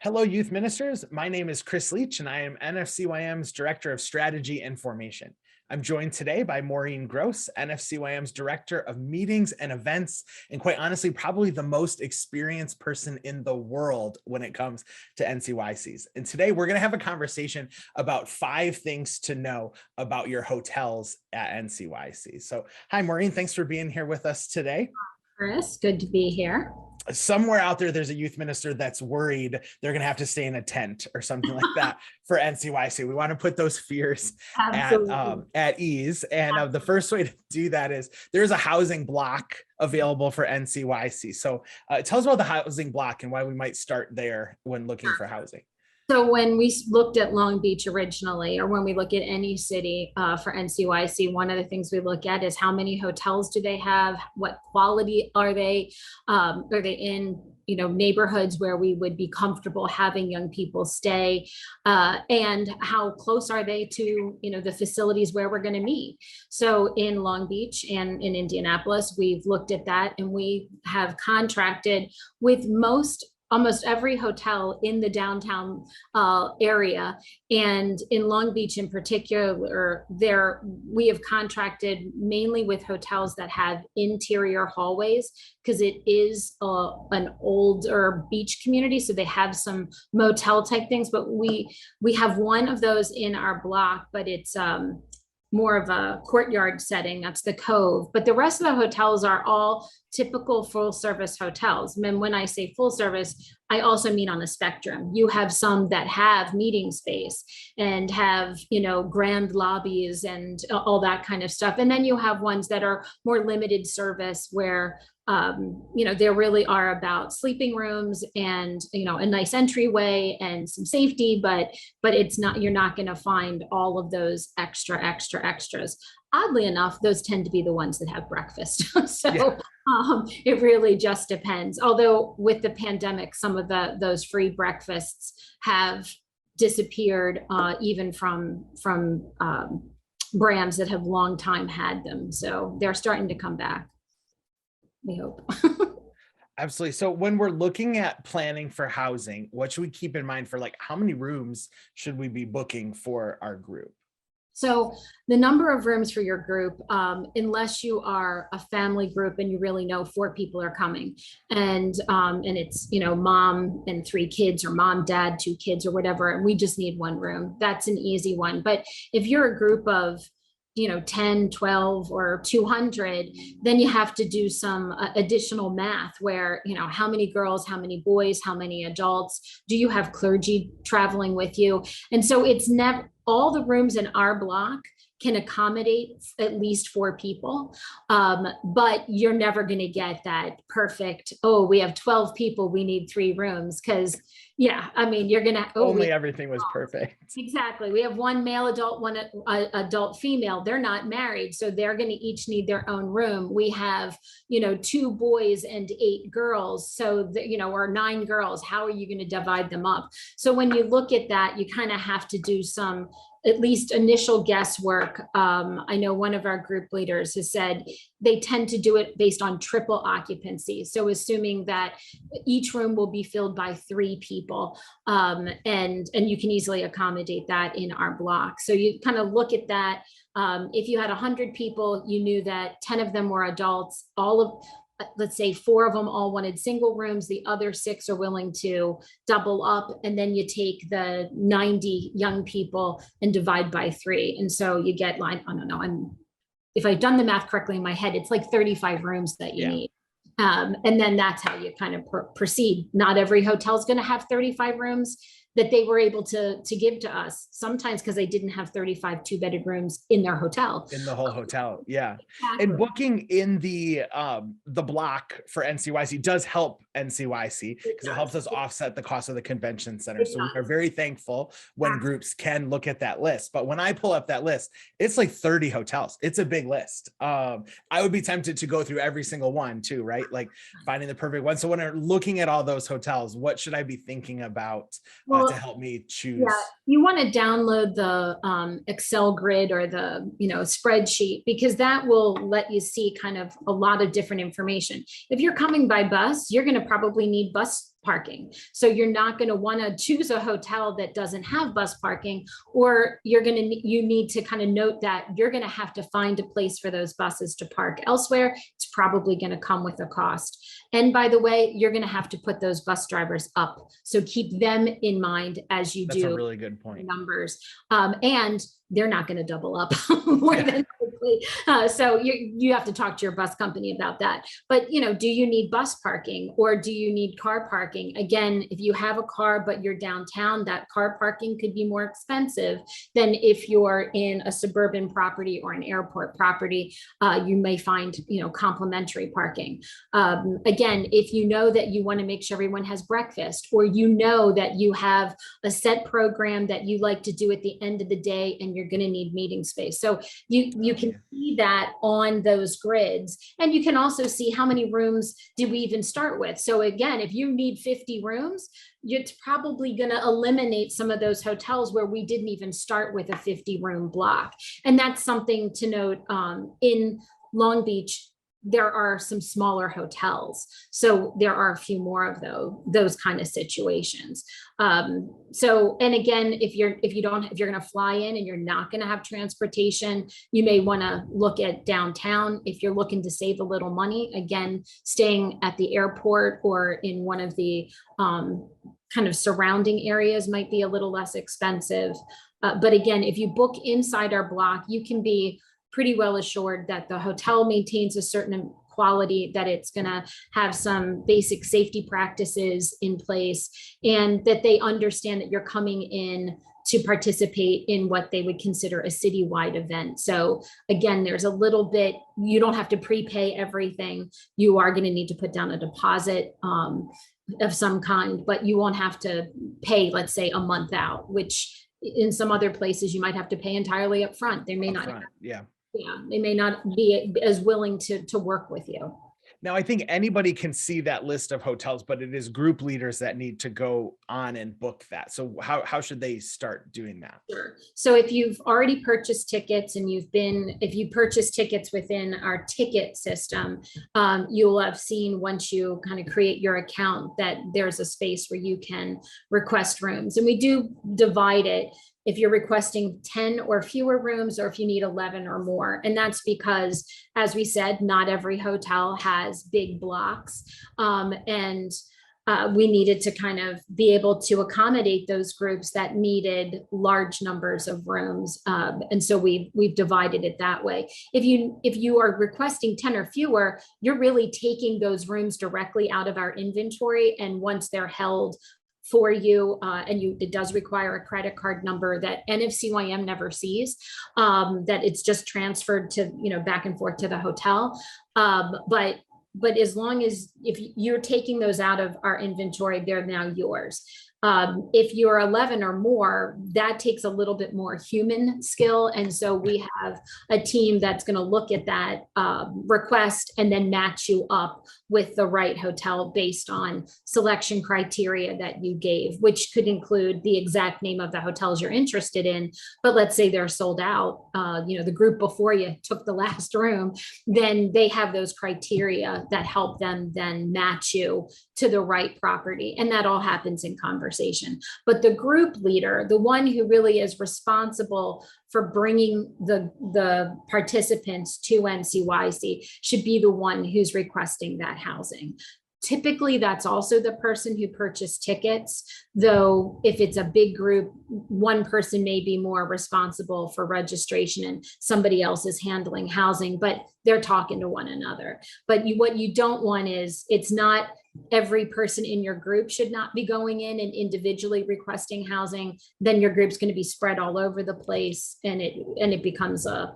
Hello, youth ministers. My name is Chris Leach, and I am NFCYM's Director of Strategy and Formation. I'm joined today by Maureen Gross, NFCYM's Director of Meetings and Events, and quite honestly, probably the most experienced person in the world when it comes to NCYCs. And today we're going to have a conversation about 5 things to know about your hotels at NCYC. So, hi, Maureen. Thanks for being here with us today. Chris, good to be here. Somewhere out there's a youth minister that's worried they're going to have to stay in a tent or something like that for NCYC. We want to put those fears at ease. And the first way to do that is there's a housing block available for NCYC. So tell us about the housing block and why we might start there when looking for housing. So when we looked at Long Beach originally, or when we look at any city for NCYC, one of the things we look at is how many hotels do they have? What quality are they? Are they in neighborhoods where we would be comfortable having young people stay? And how close are they to the facilities where we're going to meet? So in Long Beach and in Indianapolis, we've looked at that, and we have contracted with almost every hotel in the downtown area. And in Long Beach in particular, we have contracted mainly with hotels that have interior hallways, because it is an older beach community. So they have some motel type things, but we have one of those in our block, but it's more of a courtyard setting. That's the Cove. But the rest of the hotels are all typical full service hotels. And when I say full service, I also mean on the spectrum. You have some that have meeting space and have, grand lobbies and all that kind of stuff. And then you have ones that are more limited service where there really are about sleeping rooms and, a nice entryway and some safety, but you're not going to find all of those extras. Oddly enough, those tend to be the ones that have breakfast. It really just depends. Although with the pandemic, some of those free breakfasts have disappeared, even from brands that have long time had them. So they're starting to come back, we hope. Absolutely. So when we're looking at planning for housing, what should we keep in mind for how many rooms should we be booking for our group? So the number of rooms for your group, unless you are a family group and you really know 4 people are coming, and it's mom and 3 kids, or mom, dad, 2 kids, or whatever, and we just need 1 room, that's an easy one. But if you're a group of 10, 12, or 200, then you have to do some additional math where, how many girls, how many boys, how many adults, do you have clergy traveling with you? And so it's never, all the rooms in our block can accommodate at least 4 people. But you're never going to get that perfect, oh, we have 12 people, we need 3 rooms. Because you're going to everything was perfect. Exactly. We have 1 male adult, 1 adult female. They're not married, so they're going to each need their own room. We have, 2 boys and 8 girls. So, or 9 girls. How are you going to divide them up? So when you look at that, you kind of have to do some at least initial guesswork. I know one of our group leaders has said they tend to do it based on triple occupancy. So assuming that each room will be filled by 3 people, and you can easily accommodate that in our block. So you kind of look at that. If you had 100 people, you knew that 10 of them were adults, let's say 4 of them all wanted single rooms, the other 6 are willing to double up, and then you take the 90 young people and divide by 3. And so you get I don't know, if I've done the math correctly in my head, it's 35 rooms that you need. And then that's how you kind of proceed. Not every hotel is going to have 35 rooms that they were able to give to us, sometimes because they didn't have 35 2-bedded rooms in their hotel. In the whole hotel, yeah. Exactly. And booking in the block for NCYC does help NCYC because it helps us offset the cost of the convention center. So we are very thankful when groups can look at that list. But when I pull up that list, it's 30 hotels. It's a big list. I would be tempted to go through every single one too, right? Finding the perfect one. So when I'm looking at all those hotels, what should I be thinking about to help me choose? Yeah, you want to download the Excel grid or the spreadsheet, because that will let you see kind of a lot of different information. If you're coming by bus, you're going to probably need bus parking. So you're not going to want to choose a hotel that doesn't have bus parking, or you need to kind of note that you're going to have to find a place for those buses to park elsewhere. It's probably going to come with a cost. And by the way, you're going to have to put those bus drivers up. So keep them in mind as you do. That's a really good point. Numbers. And they're not going to double up more than likely. So you have to talk to your bus company about that. But, do you need bus parking or do you need car parking? Again, if you have a car, but you're downtown, that car parking could be more expensive than if you're in a suburban property or an airport property. You may find, complimentary parking. Again, if you know that you want to make sure everyone has breakfast, or that you have a set program that you like to do at the end of the day, and you're going to need meeting space. So you can see that on those grids, and you can also see how many rooms did we even start with. So again, if you need 50 rooms, it's probably going to eliminate some of those hotels where we didn't even start with a 50-room block. And that's something to note. In Long Beach, there are some smaller hotels. So there are a few more of those kind of situations. And again, if you're going to fly in and you're not going to have transportation, you may want to look at downtown. If you're looking to save a little money, again, staying at the airport or in one of the kind of surrounding areas might be a little less expensive. But again, if you book inside our block, you can be pretty well assured that the hotel maintains a certain quality, that it's going to have some basic safety practices in place, and that they understand that you're coming in to participate in what they would consider a citywide event. So again, there's a little bit, you don't have to prepay everything. You are going to need to put down a deposit of some kind, but you won't have to pay, let's say, a month out, which in some other places you might have to pay entirely up front. They may not. They may not be as willing to work with you. Now, I think anybody can see that list of hotels, but it is group leaders that need to go on and book that. So how should they start doing that? Sure. So if you've already purchased tickets and if you purchase tickets within our ticket system, you'll have seen, once you kind of create your account, that there's a space where you can request rooms. And we do divide it if you're requesting 10 or fewer rooms, or if you need 11 or more. And that's because, as we said, not every hotel has big blocks. We needed to kind of be able to accommodate those groups that needed large numbers of rooms. And so we've divided it that way. If you are requesting 10 or fewer, you're really taking those rooms directly out of our inventory. And once they're held for you, it does require a credit card number that NFCYM never sees, that it's just transferred to, back and forth to the hotel. But as long as, if you're taking those out of our inventory, they're now yours. If you're 11 or more, that takes a little bit more human skill. And so we have a team that's going to look at that request and then match you up with the right hotel based on selection criteria that you gave, which could include the exact name of the hotels you're interested in. But let's say they're sold out, the group before you took the last room, then they have those criteria that help them then match you to the right property. And that all happens in conversation. But the group leader, the one who really is responsible for bringing the participants to NCYC, should be the one who's requesting that housing. Typically, that's also the person who purchased tickets, though if it's a big group, one person may be more responsible for registration and somebody else is handling housing, but they're talking to one another. But what you don't want is, it's not every person in your group should not be going in and individually requesting housing. Then your group's going to be spread all over the place, and it becomes a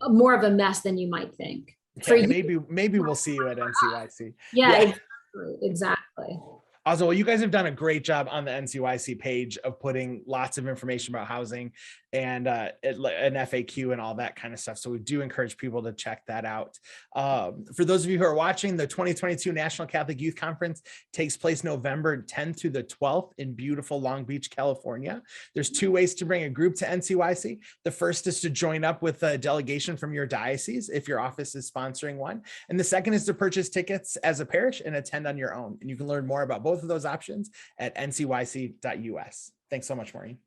more of a mess than you might think. Yeah, maybe we'll see you at NCYC. Yeah. Exactly. Also, well, you guys have done a great job on the NCYC page of putting lots of information about housing and an FAQ and all that kind of stuff. So we do encourage people to check that out. For those of you who are watching, the 2022 National Catholic Youth Conference takes place November 10th through the 12th in beautiful Long Beach, California. There's two ways to bring a group to NCYC. The first is to join up with a delegation from your diocese if your office is sponsoring one. And the second is to purchase tickets as a parish and attend on your own. And you can learn more about both both of those options at ncyc.us. Thanks so much, Maureen.